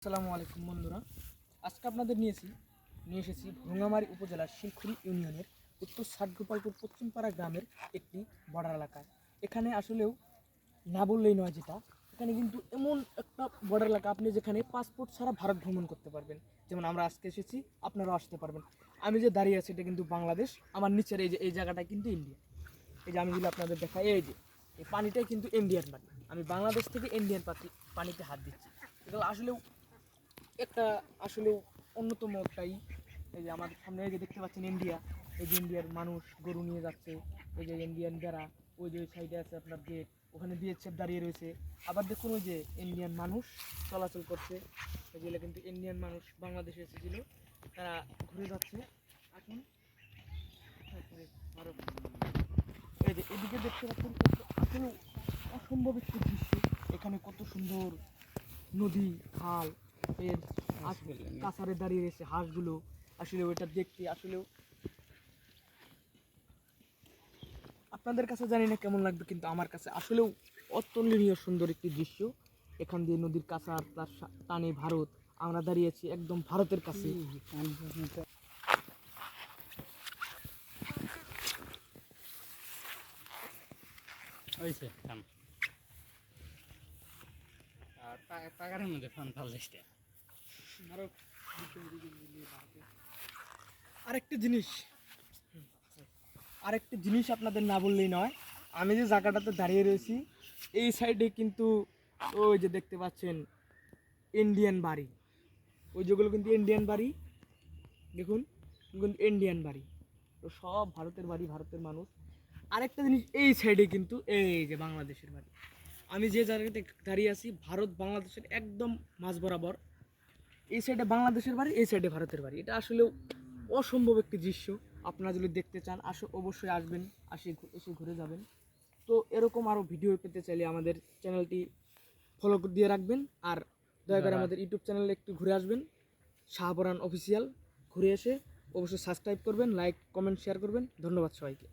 আসসালামু আলাইকুম বন্ধুরা, আজকে আপনাদের নিয়ে এসেছি ভোঙ্গামারী উপজেলার শিলখুড়ি ইউনিয়নের উত্তর ষাটগোপালপুর পশ্চিমপাড়া গ্রামের একটি বর্ডার এলাকায়। এখানে আসলেও না বললেই নয়, যেটা এখানে কিন্তু এমন একটা বর্ডার এলাকা আপনি যেখানে পাসপোর্ট ছাড়া ভারত ভ্রমণ করতে পারবেন। যেমন আমরা আজকে এসেছি, আপনারাও আসতে পারবেন। আমি যে দাঁড়িয়ে আছি এটা কিন্তু বাংলাদেশ, আমার নিচের এই জায়গাটা কিন্তু ইন্ডিয়া। এই যে আমি যদি আপনাদের দেখাই, এই যে এই পানিটাই কিন্তু ইন্ডিয়ান পানি। আমি বাংলাদেশ থেকে ইন্ডিয়ান পানিতে হাত দিচ্ছি। এগুলো আসলেও একটা আসলে অন্যতম একটাই। এই যে আমার সামনে এই যে দেখতে পাচ্ছেন ইন্ডিয়া, এই যে ইন্ডিয়ার মানুষ গরু নিয়ে যাচ্ছে, এই যে ইন্ডিয়ান যারা ওই যে সাইডে আছে আপনার গেট, ওখানে বিএসএফ দাঁড়িয়ে রয়েছে। আবার দেখুন ওই যে ইন্ডিয়ান মানুষ চলাচল করছে, এগুলো কিন্তু ইন্ডিয়ান মানুষ বাংলাদেশে এসেছিল, তারা ঘুরে যাচ্ছে এখন। আরো এই যে এদিকে দেখতে পাচ্ছেন আসলে অসম্ভব একটি দৃশ্য। এখানে কত সুন্দর নদী, খাল, এর কাছারে দাঁড়িয়ে রয়েছে হাঁসগুলো। আসলে ওইটা দেখতে আসলেও আপনাদের কাছে জানি না কেমন লাগবে, কিন্তু আমার কাছে আসলেও অতুলনীয় সুন্দর একটি দৃশ্য। এখান দিয়ে নদীর কাছার, তার টানে ভারত, আমরা দাঁড়িয়েছি একদম ভারতের কাছে। আরেকটি জিনিস আরেকটি জিনিস আপনাদের না বললেই নয়, আমি যে জায়গাটাতে দাঁড়িয়ে রয়েছি এই সাইডে কিন্তু ওই যে দেখতে পাচ্ছেন ইন্ডিয়ান বাড়ি, ওই যেগুলো কিন্তু ইন্ডিয়ান বাড়ি। দেখুন কিন্তু ইন্ডিয়ান বাড়ি, তো সব ভারতের বাড়ি, ভারতের মানুষ। আরেকটা জিনিস, এই সাইডে কিন্তু এই যে বাংলাদেশের বাড়ি। আমি যে জায়গাতে দাঁড়িয়ে আছি ভারত বাংলাদেশের একদম মাঝ বরাবর। এই সাইডে বাংলাদেশের বাড়ি, এই সাইডে ভারতের বাড়ি। এটা আসলে অসম্ভব একটি দৃশ্য। আপনারা যদি দেখতে চান অবশ্যই আসবেন, এসে ঘুরে যাবেন। তো এরকম আরও ভিডিও পেতে চাইলে আমাদের চ্যানেলটি ফলো দিয়ে রাখবেন। আর দয়া করে আমাদের ইউটিউব চ্যানেলে একটু ঘুরে আসবেন, শাহপরান অফিসিয়াল। ঘুরে এসে অবশ্যই সাবস্ক্রাইব করবেন, লাইক, কমেন্ট, শেয়ার করবেন। ধন্যবাদ সবাইকে।